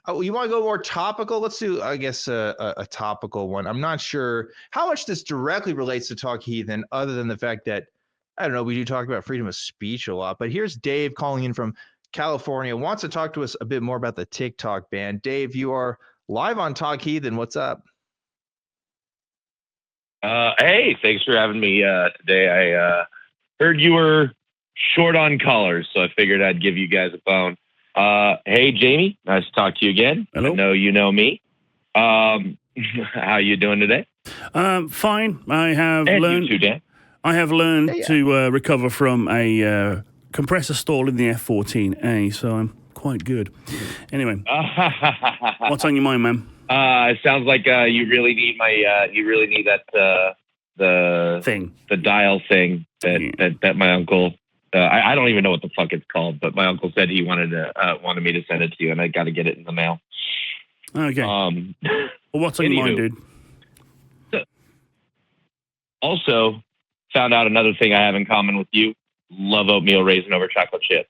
Oh, you want to go more topical? Let's do, I guess, a topical one. I'm not sure how much this directly relates to Talk Heathen, other than the fact that, I don't know, we do talk about freedom of speech a lot. But here's Dave calling in from California, wants to talk to us a bit more about the TikTok ban. Dave, you are live on Talk Heathen. What's up? Hey, thanks for having me today. I heard you were short on callers, so I figured I'd give you guys a phone. Hey, Jamie, nice to talk to you again. Hello. I know you know me. How you doing today? Fine. I have And learned. you too, Dan. I have learned Yeah. to recover from a compressor stall in the F-14A, so I'm quite good. Anyway, what's on your mind, man? It sounds like you really need you really need that the dial thing that my uncle. I don't even know what the fuck it's called, but my uncle said he wanted me to send it to you, and I got to get it in the mail. Okay. Well, what's on your mind, dude? Also, found out another thing I have in common with you: love oatmeal raisin over chocolate chip.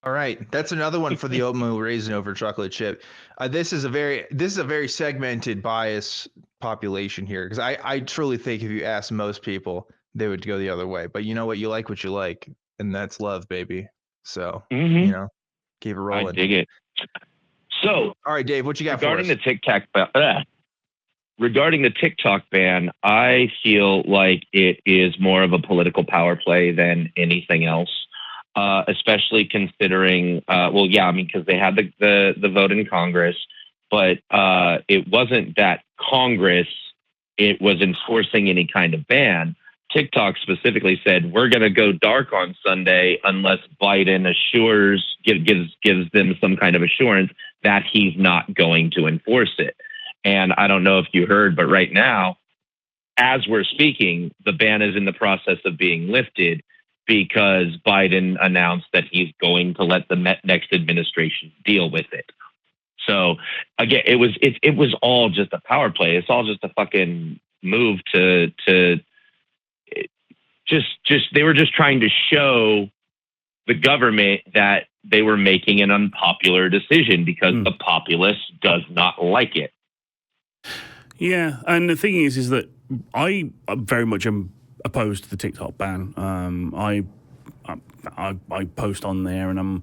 All right, that's another one for the oatmeal raisin over chocolate chip. This is a very segmented bias population here, because I truly think if you ask most people, they would go the other way. But you know what? You like what you like, and that's love, baby. So you know, keep it rolling. I dig it. So, all right, Dave, what you got regarding for us? Regarding the TikTok ban, I feel like it is more of a political power play than anything else. Especially considering, because they had the vote in Congress, but it wasn't that Congress it was enforcing any kind of ban. TikTok specifically said, we're going to go dark on Sunday unless Biden gives them some kind of assurance that he's not going to enforce it. And I don't know if you heard, but right now, as we're speaking, the ban is in the process of being lifted because Biden announced that he's going to let the next administration deal with it. So again, it was all just a power play. It's all just a fucking move to they were just trying to show the government that they were making an unpopular decision because the populace does not like it. Yeah, and the thing is that I very much am opposed to the TikTok ban. I post on there, and I'm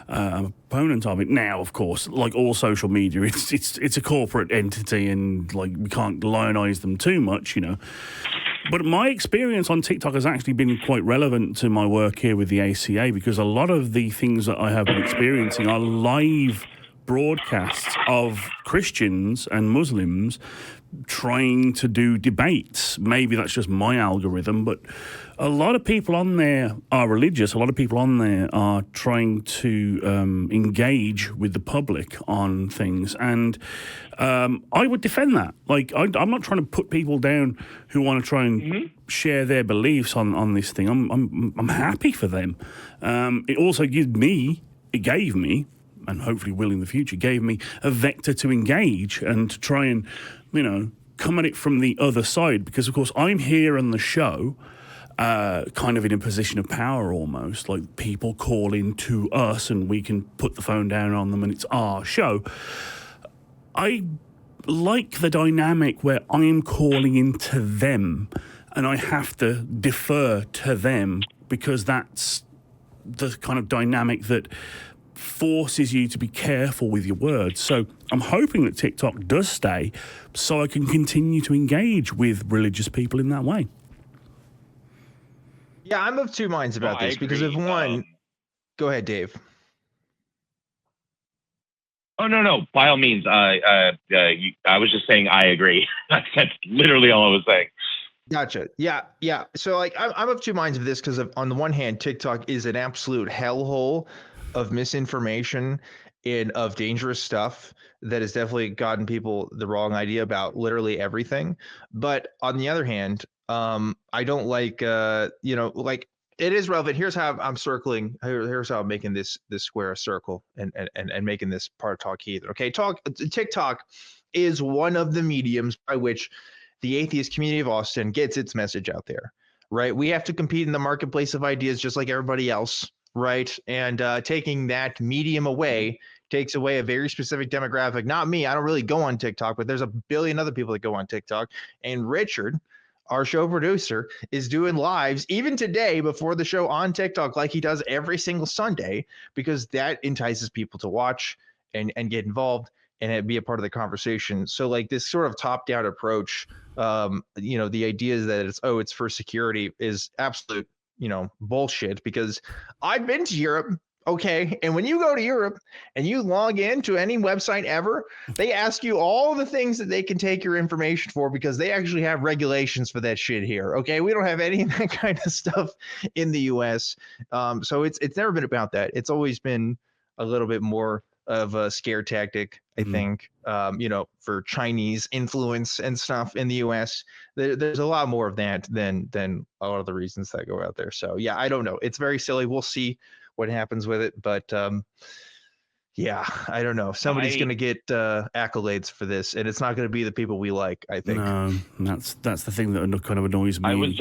an opponent of it. Now, of course, like all social media, it's a corporate entity, and like we can't lionize them too much, you know. But my experience on TikTok has actually been quite relevant to my work here with the ACA, because a lot of the things that I have been experiencing are live broadcasts of Christians and Muslims trying to do debates. Maybe that's just my algorithm, but a lot of people on there are religious. A lot of people on there are trying to engage with the public on things, and I would defend that. Like, I'm not trying to put people down who want to try and share their beliefs on this thing. I'm happy for them. It also gave me, and hopefully will in the future, gave me a vector to engage and to try and, you know, come at it from the other side. Because, of course, I'm here on the show kind of in a position of power almost, like people call in to us and we can put the phone down on them and it's our show. I like the dynamic where I'm calling into them and I have to defer to them, because that's the kind of dynamic that forces you to be careful with your words. So I'm hoping that TikTok does stay so I can continue to engage with religious people in that way. Yeah, I'm of two minds about this because of one. Go ahead, Dave. Oh, no. By all means, I was just saying I agree. That's literally all I was saying. Gotcha. Yeah. So, like, I'm of two minds of this because on the one hand, TikTok is an absolute hellhole of misinformation and of dangerous stuff that has definitely gotten people the wrong idea about literally everything. But on the other hand, I don't like, like, it is relevant. Here's how I'm circling. Here's how I'm making this square a circle and making this part of Talk Heathen. Okay, TikTok is one of the mediums by which the Atheist Community of Austin gets its message out there, right? We have to compete in the marketplace of ideas just like everybody else, right? And taking that medium away takes away a very specific demographic. Not me. I don't really go on TikTok, but there's a billion other people that go on TikTok. And Richard, our show producer, is doing lives even today before the show on TikTok, like he does every single Sunday, because that entices people to watch and get involved and be a part of the conversation. So like this sort of top-down approach, the idea is that it's for security is absolute, bullshit, because I've been to Europe. Okay. And when you go to Europe and you log into any website ever, they ask you all the things that they can take your information for, because they actually have regulations for that shit here. Okay. We don't have any of that kind of stuff in the US. So it's never been about that. It's always been a little bit more of a scare tactic, I think, for Chinese influence and stuff in the US. There's a lot more of that than a lot of the reasons that go out there. So yeah, I don't know. It's very silly. We'll see what happens with it, but yeah, I don't know. Somebody's going to get accolades for this, and it's not going to be the people we like, I think. No, that's the thing that kind of annoys me. I was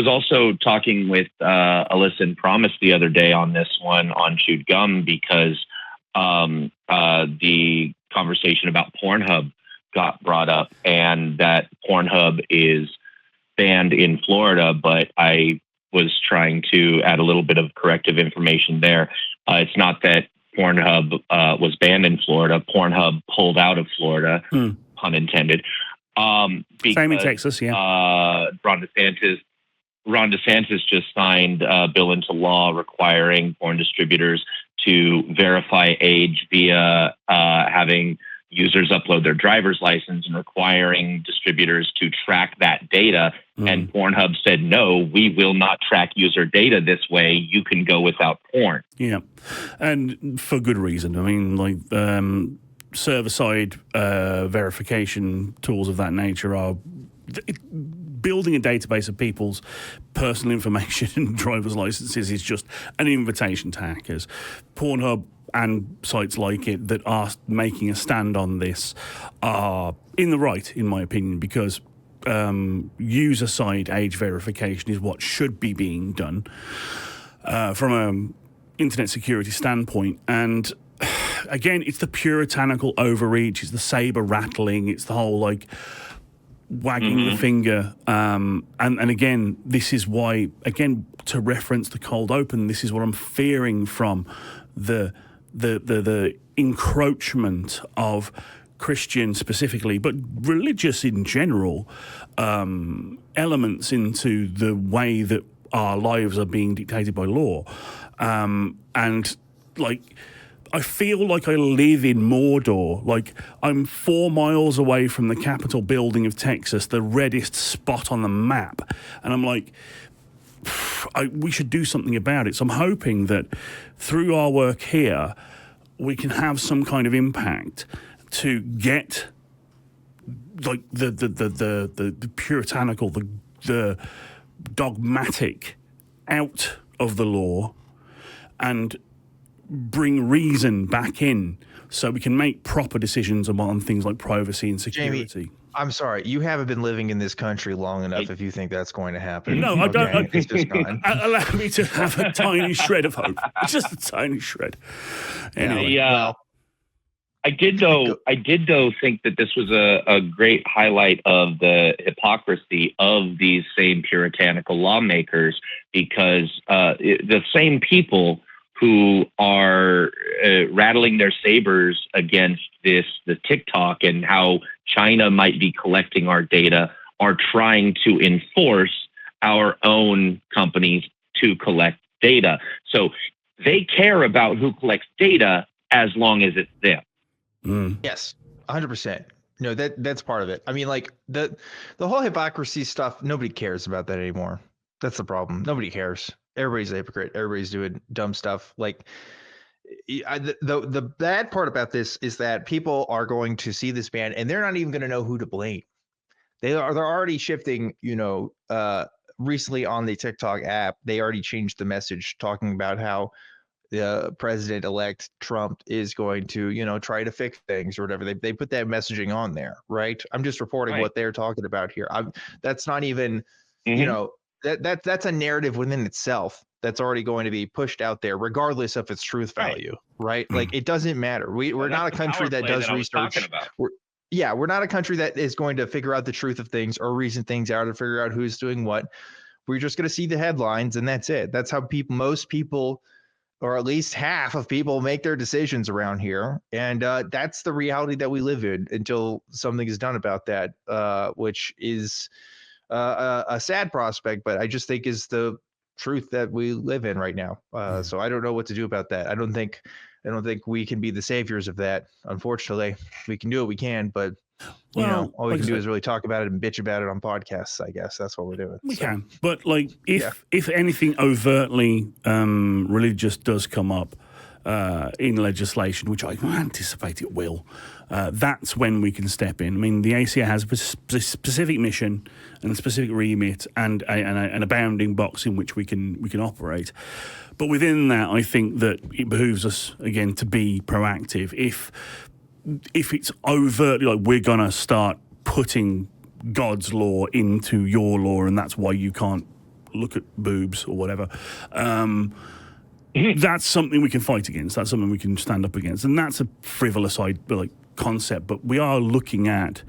also talking with Alyssa and Promise the other day on this one on Chewed Gum, because the conversation about Pornhub got brought up, and that Pornhub is banned in Florida, but I was trying to add a little bit of corrective information there. It's not that Pornhub was banned in Florida. Pornhub pulled out of Florida, pun intended. Because, same in Texas, yeah. Ron DeSantis just signed a bill into law requiring porn distributors to verify age via having users upload their driver's license, and requiring distributors to track that data. And Pornhub said, no, we will not track user data this way. You can go without porn. Yeah. And for good reason. I mean, like, server-side verification tools of that nature are building a database of people's personal information and driver's licenses is just an invitation to hackers. Pornhub and sites like it that are making a stand on this are in the right, in my opinion, because user-side age verification is what should be being done from an internet security standpoint. And again, it's the puritanical overreach, it's the saber rattling, it's the whole like wagging the finger. And again, this is why, again, to reference the cold open, this is what I'm fearing from the encroachment of Christian specifically, but religious in general, elements into the way that our lives are being dictated by law. And like, I feel like I live in Mordor. Like, I'm 4 miles away from the Capitol building of Texas, the reddest spot on the map. And I'm like, we should do something about it. So I'm hoping that through our work here, we can have some kind of impact to get like the puritanical, the dogmatic out of the law and bring reason back in, so we can make proper decisions on things like privacy and security. Jamie, I'm sorry, you haven't been living in this country long enough if you think that's going to happen. No, I don't. It's just not. Allow me to have a tiny shred of hope. Just a tiny shred. Anyway. I did though think that this was a great highlight of the hypocrisy of these same puritanical lawmakers, because the same people who are rattling their sabers against the TikTok and how China might be collecting our data are trying to enforce our own companies to collect data. So they care about who collects data as long as it's them. Yes, 100%. No, that's part of it. I mean, like the whole hypocrisy stuff, nobody cares about that anymore. That's the problem. Nobody cares. Everybody's a hypocrite. Everybody's doing dumb stuff. Like, the bad part about this is that people are going to see this ban and they're not even going to know who to blame. They're already shifting. Recently on the TikTok app, they already changed the message talking about how the president-elect Trump is going to, try to fix things or whatever. They put that messaging on there, right? I'm just reporting what they're talking about here. That's not even, that's a narrative within itself. that's already going to be pushed out there, regardless of its truth value, right? Like it doesn't matter. We're not a country that does research. We're not a country that is going to figure out the truth of things or reason things out or figure out who's doing what. We're just going to see the headlines and that's it. That's how most people, or at least half of people, make their decisions around here. And that's the reality that we live in until something is done about that, which is a sad prospect, but I just think is the truth that we live in right now. So I don't know what to do about that. I don't think we can be the saviors of that. Unfortunately, we can do what we can, but you know, all we can do is really talk about it and bitch about it on podcasts. I guess that's what we're doing. We can, but like if anything overtly religious does come up in legislation, which I anticipate it will, that's when we can step in. I mean, the ACA has a specific mission and a specific remit and a bounding box in which we can operate. But within that, I think that it behooves us again to be proactive. If it's overtly like we're gonna start putting God's law into your law, and that's why you can't look at boobs or whatever. That's something we can fight against. That's something we can stand up against, and that's a frivolous concept. But we are looking at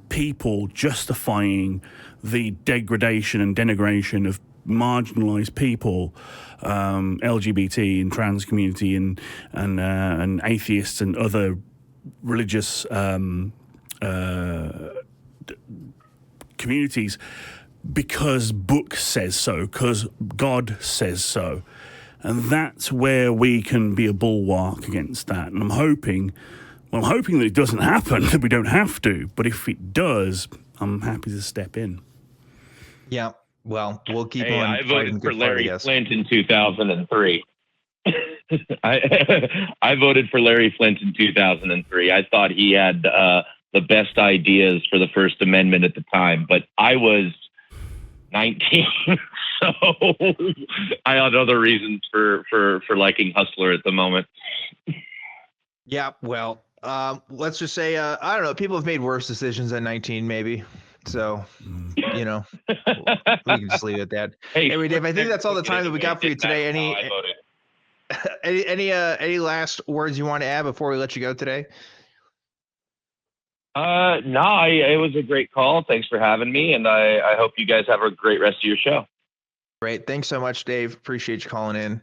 people justifying the degradation and denigration of marginalised people, LGBT and trans community, and atheists and other religious communities, because book says so, because God says so. And that's where we can be a bulwark against that. And I'm hoping that it doesn't happen, that we don't have to. But if it does, I'm happy to step in. Yeah, well, we'll keep on. I voted for Larry Flint in 2003. I voted for Larry Flint in 2003. I thought he had the best ideas for the First Amendment at the time, but I was 19, so I had other reasons for liking Hustler at the moment. Yeah, well, let's just say I don't know. People have made worse decisions at 19, maybe. So, you know, we can just leave it at that. Hey, Dave, I think that's all the time that we got for you today. Any last words you want to add before we let you go today? No, it was a great call. Thanks for having me, and I hope you guys have a great rest of your show. Great. Thanks so much, Dave. Appreciate you calling in.